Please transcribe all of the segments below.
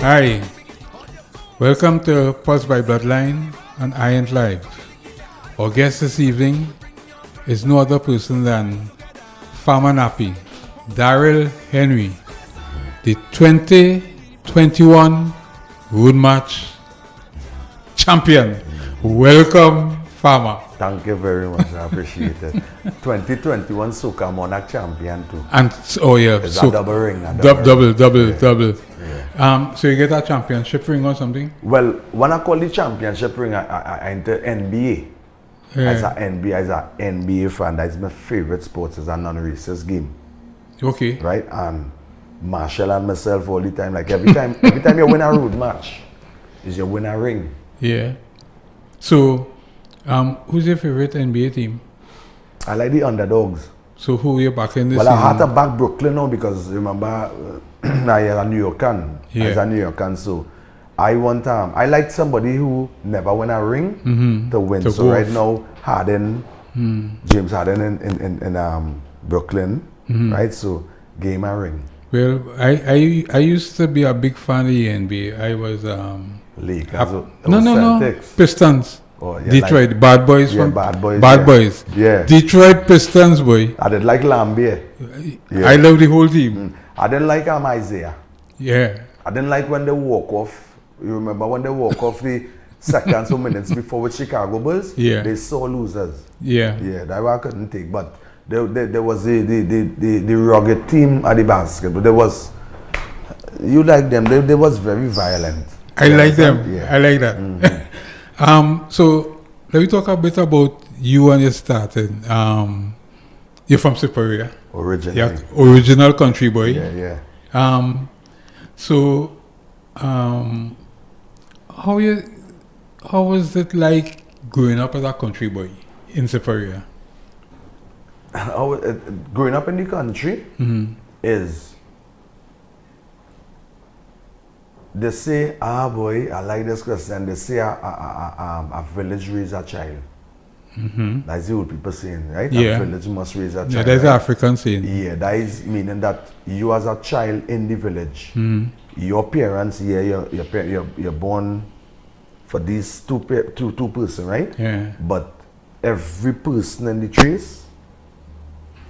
Hi, welcome to Pulse by Bloodline and iEnt Live. Our guest this evening is no other person than Farmer Nappy, Daryl Henry, the 2021 Road March champion. Welcome, Farmer. Thank you very much. I appreciate it. 2021 Soca Monarch champion too. And oh yeah, It's so a double ring. double. Yeah. So you get a championship ring or something? Well, when I call the championship ring, I enter NBA. Yeah. As an NBA fan, that's my favorite sport. It's a non-racist game. Okay. Right? And Marshall and myself all the time. Like every time you win a road match, is you win a ring. Yeah. So, who's your favorite NBA team? I like the underdogs. So who are you backing this Well, season? I had to back Brooklyn now because remember, I am a New Yorker. Yeah. As a New Yorker, so I want I like somebody who never win a ring to win. To So go right off. now, Harden, James Harden in Brooklyn, right? So game a ring. Well, I used to be a big fan of the NBA. I was Lakers. no Celtics. Pistons. Oh, yeah, Detroit like, Bad Boys yeah, from Bad Boys. Bad Yeah. Boys. Yeah. Detroit Pistons boy. I did like Lambier. Yeah. I love the whole team. I didn't like Isaiah. Yeah. I didn't like when they walk off. You remember when they walk off the seconds or minutes before with Chicago Bulls? Yeah. They saw losers. Yeah. Yeah, that one I couldn't take. But there was the rugged team at the basketball. There was, you like them, they was very violent. I You like them. understand? Yeah. I like that. So let me talk a bit about you and your starting. You're from Superior. Originally. Yeah, original country boy. Yeah. So, how was it like growing up as a country boy in Superior? Growing up in the country is, they say, boy, I like this question. They say a village raise a child. That's the old people saying, right? Yeah. A village must raise a child. Yeah, that's right? an African saying. Yeah, that is meaning that you as a child in the village, your parents, you're born for these two person, right? Yeah. But every person in the trace,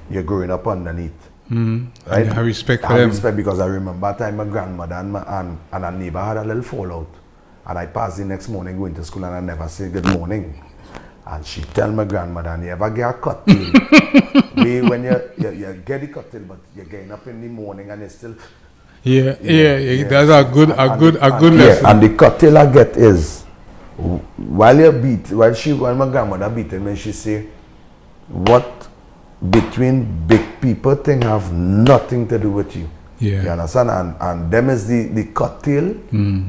you're growing up underneath. Right? And I respect for I them. respect because I remember a time my grandmother and a neighbor had a little fallout. And I passed the next morning going to school and I never say good morning. And she tell my grandmother, and you ever get a cut tail. When you get the cut tail, but you're getting up in the morning and you still. Yeah. That's a good lesson. Yeah, and the cut tail I get is while my grandmother beating me, she say, what between big people thing have nothing to do with you. Yeah. You understand? And them is the cut tail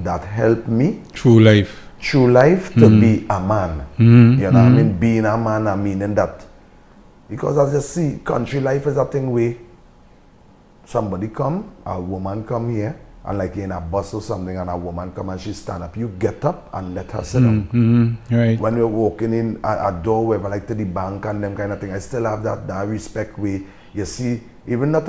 that helped me True life. through life to be a man. You know what I mean? Being a man, I mean that. Because as you see, country life is a thing where somebody come, a woman come here, and like in a bus or something, and a woman come and she stand up, you get up and let her sit down. Right. When we're walking in a door, wherever, like to the bank and them kind of thing, I still have that respect where you see, even I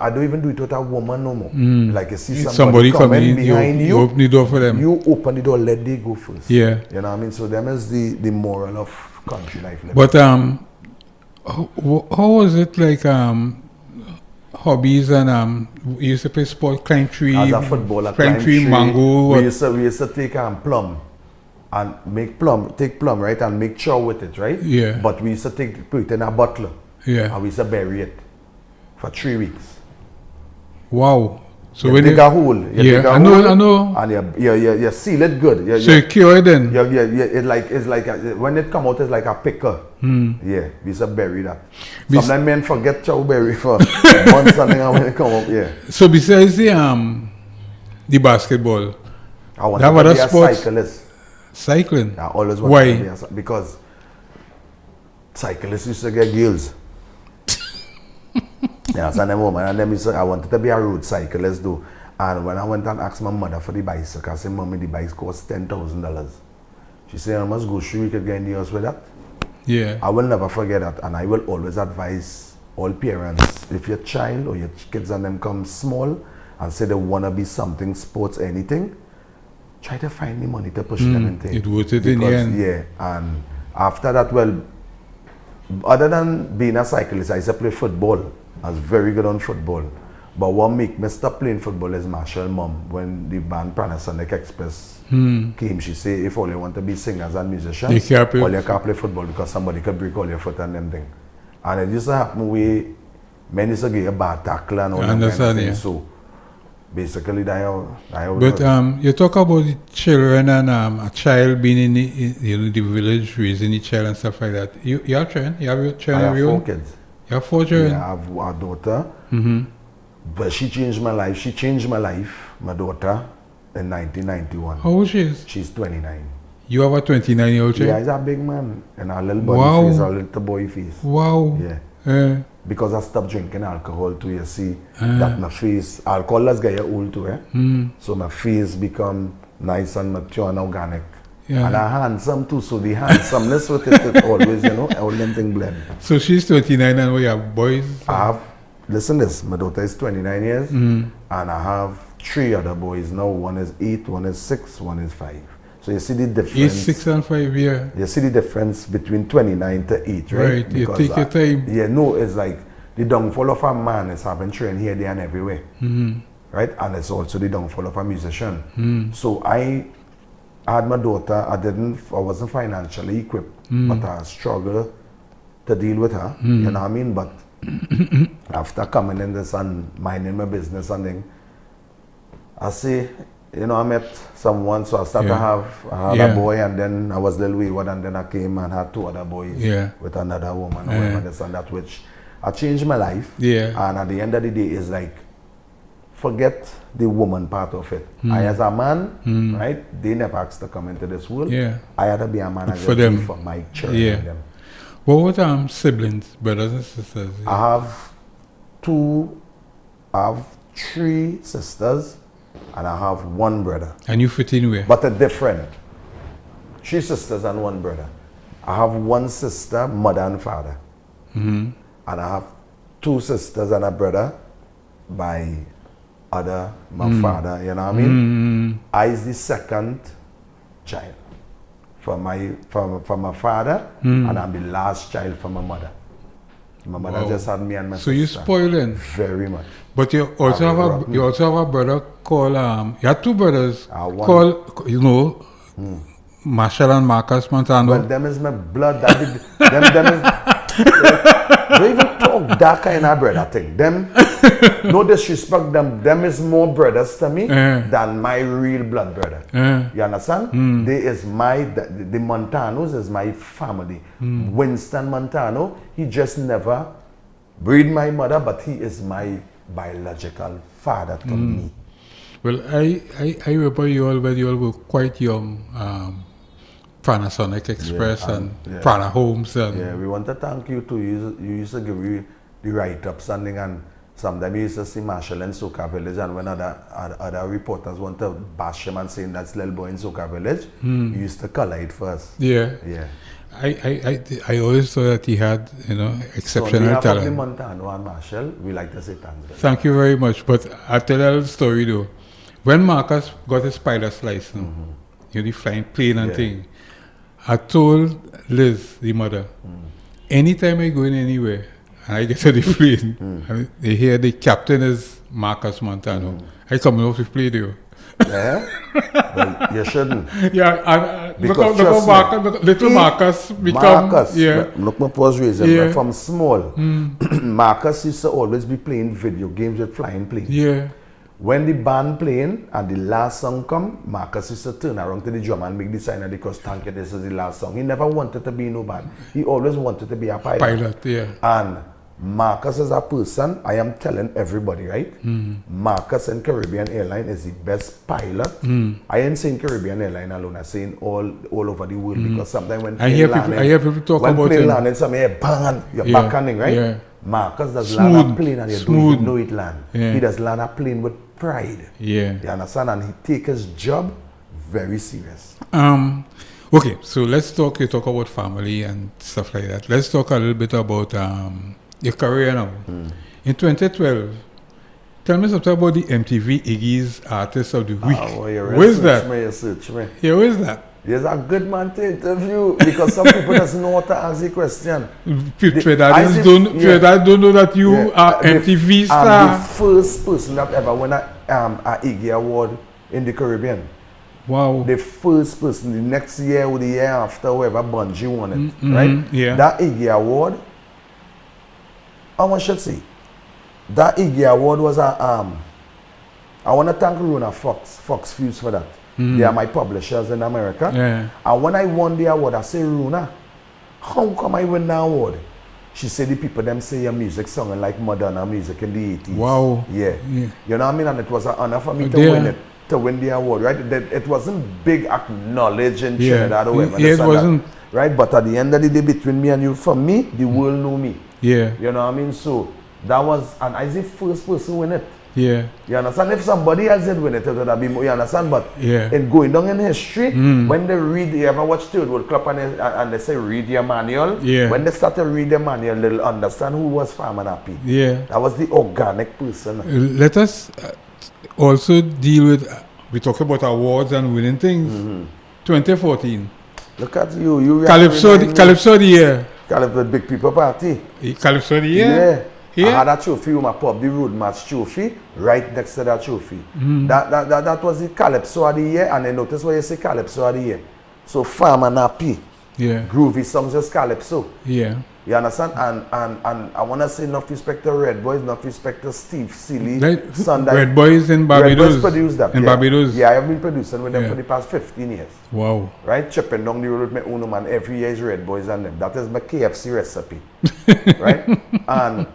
don't even do it with a woman no more. Like you see somebody coming behind you open the door for them. you open the door, let they go first. Yeah. You know what I mean? So them is the moral of country life. But how was it like hobbies and you used to play sport, climb tree, as a footballer, climb tree, mango. We used to take plum and take plum, right, and make chow with it, right? Yeah. But we used to put it in a bottle. Yeah. And we used to bury it for 3 weeks. Wow. So you when dig a hole. You dig a I hole, know. And you seal it good. So you cure it then? It's like when it come out, it's like a picker. Yeah, we used to bury that. Sometimes men forget chow berry for months and then when it come up, yeah. So besides the basketball, I want that to be a sports? cyclist. Cycling? I always want Why? to be because cyclists used to get girls. Yeah, so and then I wanted to be a road cyclist though. And when I went and asked my mother for the bicycle, I said, Mommy, the bike costs $10,000. She said, I must go through, we could get in the house with that. Yeah. I will never forget that, and I will always advise all parents, if your child or your kids and them come small and say they want to be something, sports, anything, try to find me money to push them in things. It worth it in the end. Yeah, and after that, well, other than being a cyclist, I used to play football. I was very good on football. But what made me stop playing football is Marshall's mom. When the band Panasonic Express came, she said, if all you want to be singers and musicians, all you can't play football because somebody could break all your foot and them things. And it used to happen where men used to get a bad tackle and all that kind of thing. Yeah. So basically, But you talk about the children and a child being in the village, raising the child and stuff like that. You have children? You have your children? I have 4 kids. You have 4 children? Yeah, I have a daughter. But she changed my life. She changed my life, my daughter, in 1991. How old she is? She's 29. You have a 29-year-old child? Yeah, he's a big man. And a little body face, a little boy face. Wow. Yeah. Because I stopped drinking alcohol too, you see, that my face, alcohol has got old too, So my face become nice and mature and organic. Yeah. And I handsome too, so the handsomeness with it always, all them thing blend. So she's 29 and we have boys? I have, listen this, my daughter is 29 years, and I have 3 other boys now. One is 8, one is 6, one is 5. So you see the difference. 8, 6 and 5, yeah. You see the difference between 29 to 8, right? Right, you take your time. Yeah, no, it's like the downfall of a man is having trained here, there and everywhere. Right? And it's also the downfall of a musician. So I had my daughter, I wasn't financially equipped, but I struggled to deal with her, you know what I mean? But after coming in this and minding my business and thing, I say, I met someone, so I started to have a boy, and then I was a little wayward, and then I came and had 2 other boys with another woman, or whatever this and that, which I changed my life. Yeah. And at the end of the day, it's like, forget the woman part of it. I, as a man, right, they never asked to come into this world. Yeah. I had to be a man for them, for my children. Yeah. Them. What about siblings, brothers and sisters? Yeah. I have 3 sisters. And I have 1 brother. And you fit in where? But a different. 3 sisters and 1 brother. I have 1 sister, mother and father. And I have 2 sisters and a brother by my father, you know what I mean? I is the 2nd child from my father, and I'm the last child from my mother. My mother just had me and my sister. So you spoiling? Very much. But you also have a brother called, you have 2 brothers called, Marshall and Marcus Montano. Well, them is my blood. Them is, don't even talk that kind of brother thing. Them, no disrespect them is more brothers to me than my real blood brother. You understand? They is the Montanos is my family. Winston Montano, he just never breed my mother, but he is my biological father to me. Well, I remember you all when you all were quite young. Panasonic Express and Prana Homes. And we want to thank you too. You used to give me the write-ups and sometimes you used to see Marshall in Soca Village, and when other reporters want to bash him and saying that's little boy in Soca Village, you used to collide first. Yeah. I always thought that he had, exceptional talent. So on behalf of the Montano and Marshall, we like to say thanks. Thank you very much. But I'll tell you a little story though. When Marcus got his pilot's license, the flying plane and thing, I told Liz, the mother, anytime I go in anywhere and I get to the plane and they hear the captain is Marcus Montano, I come off the plane there. Yeah? Well, you shouldn't. Yeah, because little Marcus become... Marcus, look, my was raised from small. Marcus used to always be playing video games with flying planes. Yeah. When the band playing and the last song come, Marcus used to turn around to the drum and make the sign because thank you, this is the last song. He never wanted to be no band. He always wanted to be a pilot. And Marcus is a person, I am telling everybody, right? Marcus in Caribbean Airline is the best pilot. I ain't saying Caribbean Airline alone, I'm saying all over the world because sometimes when I hear people talk about plane landing, something bang, you're backhanding, right? Yeah. Marcus does land a plane and you don't even know it land. He does land a plane with pride. Yeah. You understand? And he take his job very serious. Okay, so let's talk about family and stuff like that. Let's talk a little bit about your career now. In 2012, Tell me something about the MTV Iggy's Artist of the Week. Where's that? Yeah, where's that? There's a good man to interview because some people doesn't know what to ask the question. Trinidadians don't know that you are MTV star. I'm the first person that ever won a Iggy Award in the Caribbean. Wow. The first person, the next year or the year after, whoever Bungie won it, right? Yeah. That Iggy Award, I should say, that Iggy Award was I want to thank Rona Fox Fuse for that. They are my publishers in America. Yeah. And when I won the award, I say, Rona, how come I win the award? She said the people them say your music sounding like Madonna music in the 80s. Wow. Yeah. You know what I mean? And it was an honor for me to win it. To win the award, right? It wasn't big acknowledging Trinidad or whatever. It wasn't. Right? But at the end of the day, between me and you, for me, the world know me. Yeah. You know what I mean? So that was, and I was the first person to win it. Yeah. You understand? If somebody else had win it, it would have been more, you understand? But in going down in history, when they read, you ever watch Third World Club and they say read your manual? Yeah. When they start to read the manual, they'll understand who was Farmer Nappy. Yeah. That was the organic person. Let us also deal with, we talk about awards and winning things. 2014. Look at you. Calypso of the year. Calypso Big People Party. Calypso of the year? Yeah. I had a trophy with my pub, the Road Match trophy, right next to that trophy. That was the Calypso of the year, and I notice why you say Calypso of the year. So Farmer Nappy. Yeah. Groovy songs just Calypso. Yeah. You understand? And I want to say enough respect to Red Boys, enough respect to Steve Seeley. Sunday. Red Boys in Barbados. Red Boys produced that. In Barbados. Yeah, I have been producing with them for the past 15 years. Wow. Right? Chipping down the road with my own man every year is Red Boys and them. That is my KFC recipe. Right? And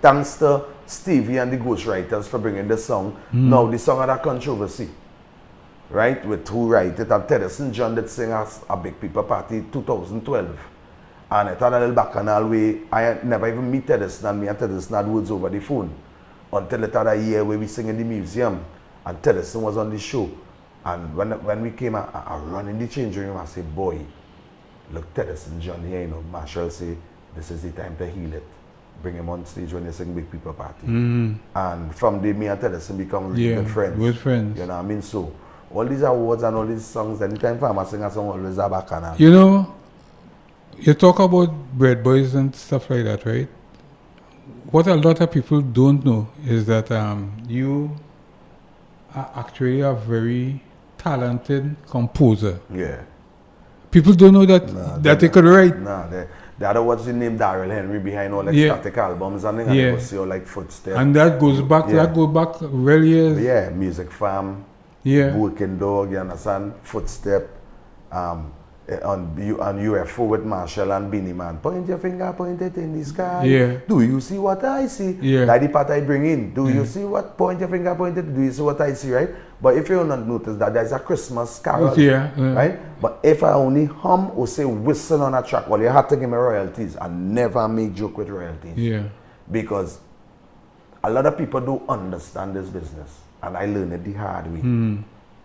thanks to Stevie and the Ghostwriters for bringing the song. Now the song had a controversy. Right? With who write it. And Tedderson John did sing as a Big People Party 2012. And I thought a little bacchanal way. I never even meet Tedderson, and me and Tedderson had words over the phone. Until it had a year where we sing in the museum. And Tedderson was on the show. And when we came, I run in the changing room. I say, boy, look, Tedderson John here, you know. Marshall say, this is the time to heal it. Bring him on stage when they sing Big People Party. And from there, me and Tedderson become really good friends. Good friends. You know what I mean? So, all these awards and all these songs, anytime Farmer sing a song, always a bacchanal. You know, you talk about Red Boys and stuff like that, right? What a lot of people don't know is that you are actually a very talented composer. Yeah. People don't know that they could write. The other what's the name Daryl Henry behind all the static albums and they go see all like Footsteps. And that goes back well years. Yeah, Music Farm, Working Dog, you understand? Footstep, on UFO with Marshall and Beanie Man. Point your finger, point it in the sky. Yeah. Do you see what I see? Yeah. Like the part I bring in. Do you see what? Point your finger, point it. Do you see what I see, right? But if you don't notice that there's a Christmas carol, right? But if I only hum or say whistle on a track, well, you have to give me royalties and never make joke with royalties. Yeah. Because a lot of people don't understand this business. And I learned it the hard way.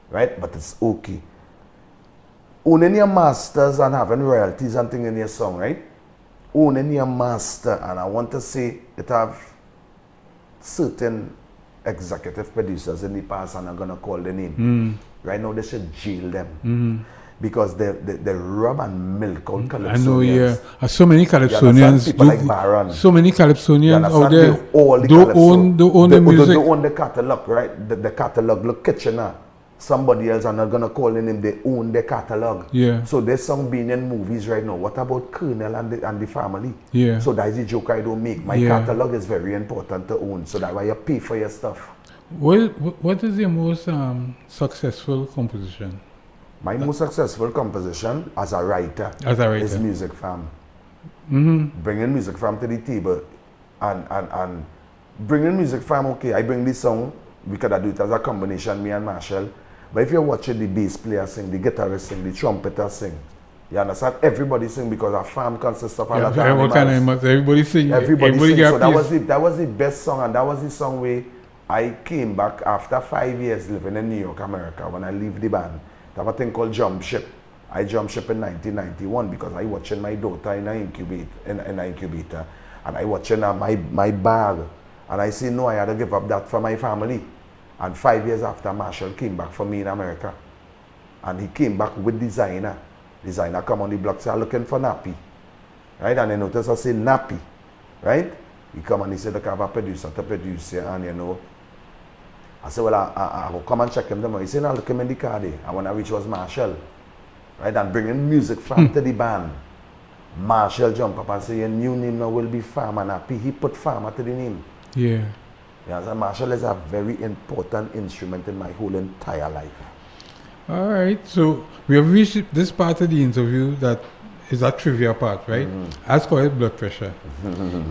Right? But it's okay. Owning your masters and having royalties and things in your song, right? Owning your master, and I want to say it have certain executive producers in the past, and I'm gonna call the name. Right now they should jail them. Because they rub and milk out Calypsonians. I know, yeah. So many Calypsonians. People like Baron. So many Calypsonians out there. Don't own the music. They own the catalog, right? The catalog, look, Kitchener. Somebody else, I'm not gonna call the name, they own the catalog. Yeah. So there's some being in movies right now. What about Colonel and the family? Yeah. So that's the joke I don't make. My catalog is very important to own. So that's why you pay for your stuff. What is your most successful composition? My most successful composition as a writer is Music Farm. Bringing Music Farm to the table and bringing Music Farm, okay, I bring this song, we could do it as a combination, me and Marshall. But if you're watching the bass player sing, the guitarist sing, the trumpeter sing, you understand? Everybody sing because a farm consists of a lot of animals. Everybody sing. Everybody sing. So that was the best song, and that was the song where I came back after 5 years living in New York, America. When I leave the band, I have a thing called Jump Ship. I jumped ship in 1991 because I watching my daughter in an incubator, and I watching my bag And I say, no, I had to give up that for my family. And 5 years after, Marshall came back for me in America. And he came back with designer. Designer come on the block, say, I'm looking for Nappy. Right? And they notice I say Nappy. Right? He come and he said, look, I have a producer to produce here. And you know, I said, well, I will come and check him tomorrow. He said, no, look him in the car there. And when I reached was Marshall. Right? And bringing music from to the band. Marshall jump up and say, your new name now will be Farmer Nappy. He put Farmer to the name. Yeah. Yeah, so Marshall is a very important instrument in my whole entire life. All right. So we have reached this part of the interview that is a trivia part, right? I call it blood pressure.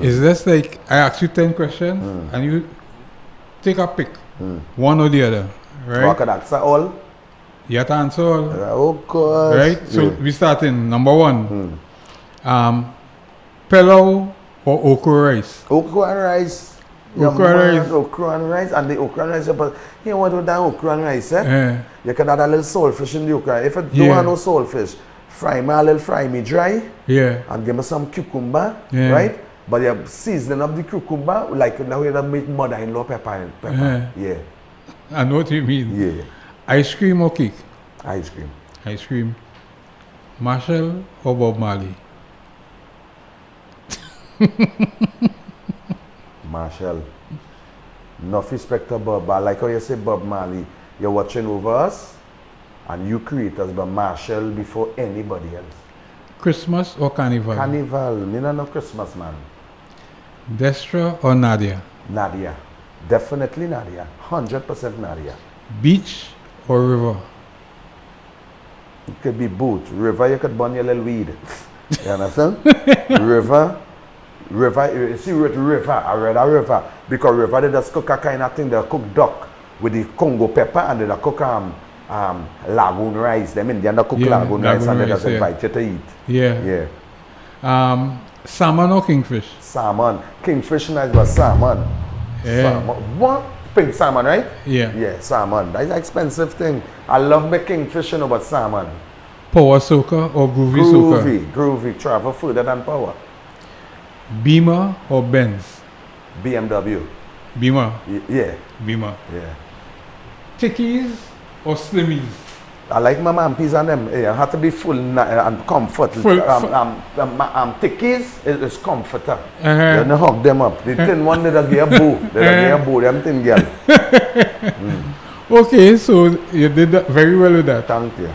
It's just like I ask you 10 questions and you take a pick, one or the other, right? So I could answer all? You have to answer all. Oh, course. Right? So we start in number 1. Pilau or okra rice? Okra and rice. Okra rice. Okra and rice. And the okra and rice, but you want to do that okra and rice, eh? You can add a little saltfish in the okra. If you don't want no saltfish, fry me dry. Yeah. And give me some cucumber, right? But you're seasoning up the cucumber like now you make mother-in-law pepper. Yeah. I know what you mean. Yeah. Ice cream or cake? Ice cream. Ice cream. Marshall or Bob Marley? Marshall. Enough respect to Bob. I like how you say Bob Marley. You're watching over us and you create us, but Marshall before anybody else. Christmas or Carnival? Carnival. Me no Christmas, man. Destra or Nadia? Nadia. Definitely Nadia. 100% Nadia. Beach or river? It could be both. River, you could burn your little weed. You understand? River, you see with river, I read a river. Because river, they just cook a kind of thing, they cook duck with the Congo pepper and they cook lagoon rice. Them Indian, they cook lagoon rice and they just invite you to eat. Yeah. Yeah. Salmon or kingfish? Salmon. Kingfish nice, but salmon. Yeah. Salmon. What? Pink salmon, right? Yeah. Yeah, salmon. That's an expensive thing. I love my kingfish, you know, but salmon. Power Soca or Groovy Soca? Groovy. Travel further than power. Beamer or Benz? BMW. Beamer? Yeah. Beamer. Yeah. Chickies or Slimmies? I like my Nappys and them. Yeah, I have to be full and comfort. Chickies is comforter. You don't hug them up. The thin one, they don't get a boo. They don't get a boo, them thin girl. Okay, so you did that very well with that. Thank you.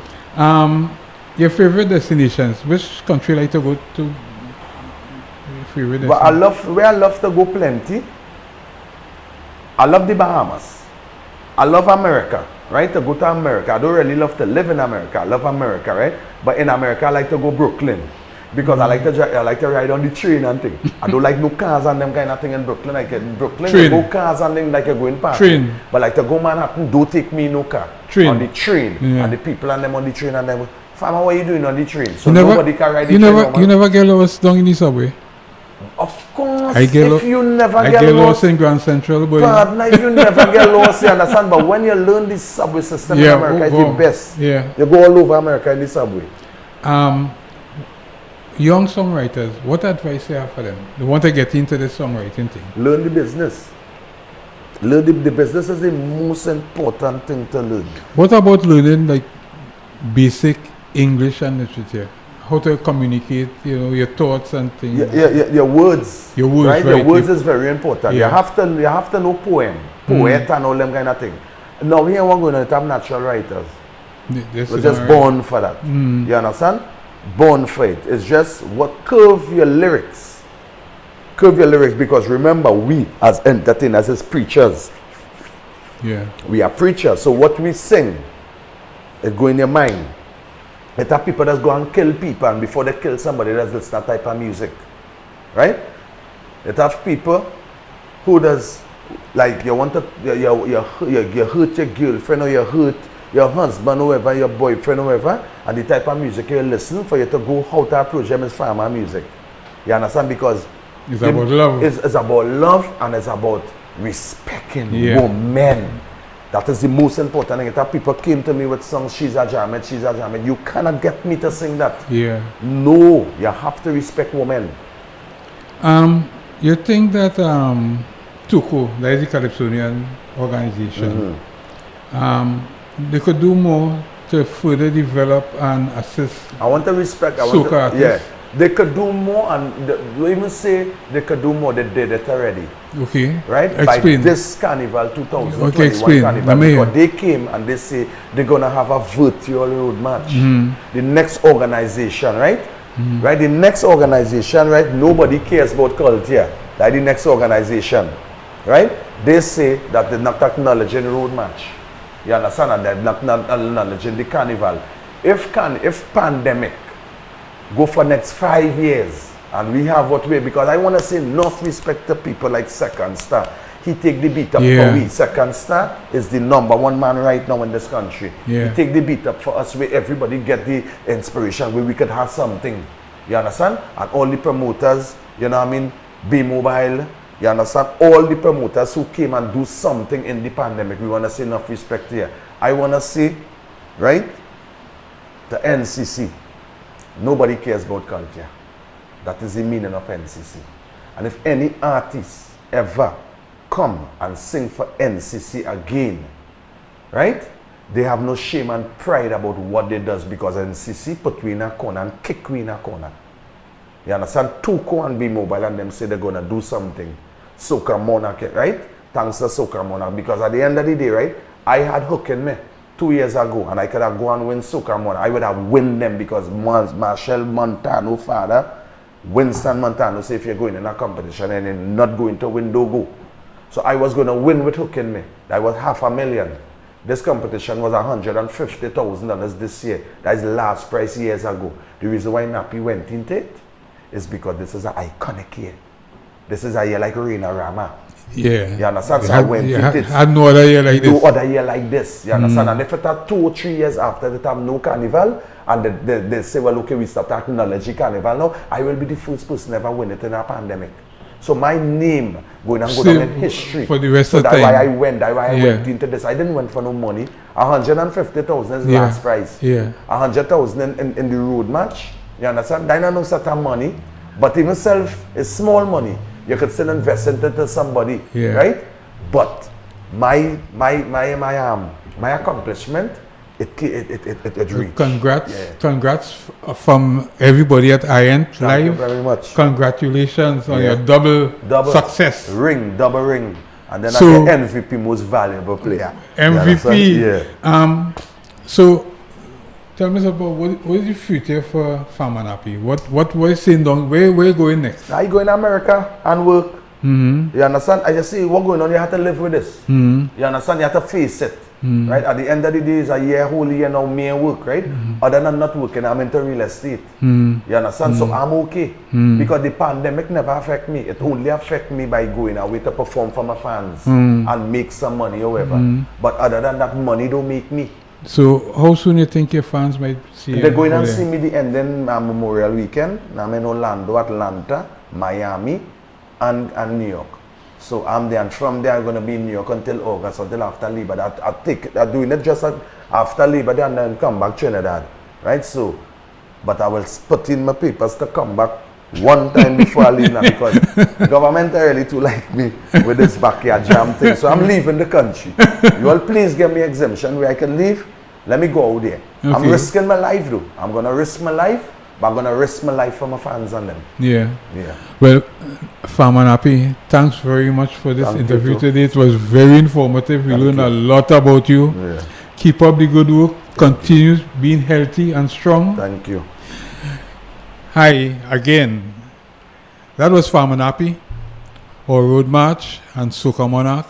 Your favorite destinations? Which country you like to go to? Your favorite But I love to go plenty. I love the Bahamas. I love America. Right, to go to America. I don't really love to live in America. I love America, right? But in America, I like to go Brooklyn because I like to ride on the train and thing. I don't like no cars and them kind of thing in Brooklyn. Like in Brooklyn, you go cars and thing like you're going past. Train. But like to go Manhattan, don't take me no car. Train. On the train. Yeah. And the people and them on the train and them. Farmer, what are you doing on the train? So nobody can ride the train. You never get lost down in the subway? Of course, if you never get lost lost in Grand Central, boy. Partner, if you never get lost, you understand. But when you learn the subway system in America, it's the best. Yeah. You go all over America in the subway. Young songwriters, what advice do you have for them? They want to get into the songwriting thing. Learn the business. Learn the business is the most important thing to learn. What about learning like basic English and literature? How to communicate, your thoughts and things. Your words. Your words, right? Your words is very important. Yeah. You have to know poet and all them kind of thing. Now here we're going to have natural writers. We're just born for that. You understand? Born for it. It's just curve your lyrics. Curve your lyrics, because remember, we as entertainers, as preachers, we are preachers. So what we sing, it go in your mind. It have people that go and kill people, and before they kill somebody, that's listen to that type of music, right? It have people who does, like, you want to, you hurt your girlfriend, or you hurt your husband, or whoever, your boyfriend, or whoever, and the type of music you listen for you to go how to approach them is farmer music. You understand? Because it's about love. It's about love, and it's about respecting women. That is the most important thing. If people came to me with songs, she's a jamet, you cannot get me to sing that. Yeah. No, you have to respect women. You think that TUCO, that is the Calypsonian organization, they could do more to further develop and assist I want to respect. soca artists? Yeah, they could do more, and we even say they could do more. They did it already. Okay. Right? Explain. By this Carnival 2021 Okay, explain. Carnival, because they came and they say they're gonna have a virtual road match. The next organization, right? Right? The next organization, right? Nobody cares about culture. Like the next organization, right? They say that they're not acknowledging road match. You understand? And they're not acknowledging the Carnival. If pandemic go for next 5 years, and we have what we, because I want to say enough respect to people like Second Star. He take the beat up for we. Second Star is the #1 man right now in this country. He take the beat up for us where everybody get the inspiration, where we could have something. You understand? And all the promoters, you know what I mean, Be Mobile, you understand? All the promoters who came and do something in the pandemic, we want to say enough respect here. I want to say, right, the NCC, nobody cares about culture. That is the meaning of NCC. And if any artist ever come and sing for NCC again, right, they have no shame and pride about what they does, because NCC put we in a corner and kick we in a corner. You understand? TUCO and Be Mobile and them say they're going to do something. Soca Monarch, right? Thanks to Soca Monarch, because at the end of the day, right, I had hook in me 2 years ago, and I could have gone and win Soca Monarch. I would have win them, because Marshall Montano father, Winston Montano, say if you're going in a competition and you're not going to win, don't go. So I was going to win with hook in me. That was $500,000. This competition was $150,000 this year. That is the last price years ago. The reason why Nappy went into it is because this is an iconic year. This is a year like Reina Rama. Yeah. You understand? So I went into it. Had no other year like this. No other year like this. You understand? And if it had 2 or 3 years after that have no carnival, and they say, well, okay, we start acknowledging carnival now, I will be the first person ever win it in a pandemic. So my name going and go down in history. For the rest so of the time. That's why I went. That's why I went into this. I didn't went for no money. 150,000 is the last price. 100,000 in the road match. You understand? I don't know certain money, but even self is small money. You could still invest into somebody, right? But my accomplishment, it reached. Congrats from everybody at iEnt Live. Thank you very much. Congratulations on your double success. Double ring. And then so, I get MVP, most valuable player. MVP. So tell me about what is the future for Farmer Nappy? What is saying down? Where are you going next? I go in America and work. You understand? I just see what's going on. You have to live with this. You understand? You have to face it. Right? At the end of the day, it's a year, whole year now, me work, right? Other than not working, I'm into real estate. You understand? So I'm okay. Because the pandemic never affect me. It only affect me by going away to perform for my fans and make some money or whatever. But other than that, money don't make me. So how soon you think your fans might see you? They're going and see me the ending Memorial Weekend. I'm in Orlando, Atlanta, Miami, and New York. So I'm there, and from there I'm going to be in New York until August, until after Labor Day. I'm doing it just after Labor Day and then come back Trinidad, right? So, but I will put in my papers to come back one time before I leave now, because the government are really too like me with this backyard jam thing. So I'm leaving the country. You all please give me exemption where I can leave. Let me go out there. Okay. I'm risking my life though. I'm going to risk my life, but I'm going to risk my life for my fans and them. Yeah. Well, Farmer Nappy, thanks very much for this interview today. It was very informative. We learned a lot about you. Keep up the good work. Continue being healthy and strong. Thank you. Hi again. That was Farmer Nappy, or Road March and Soca Monarch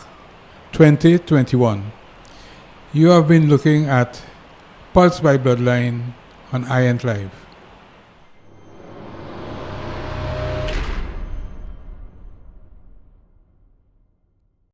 2021. You have been looking at Pulse by Bloodline on iEnt Live.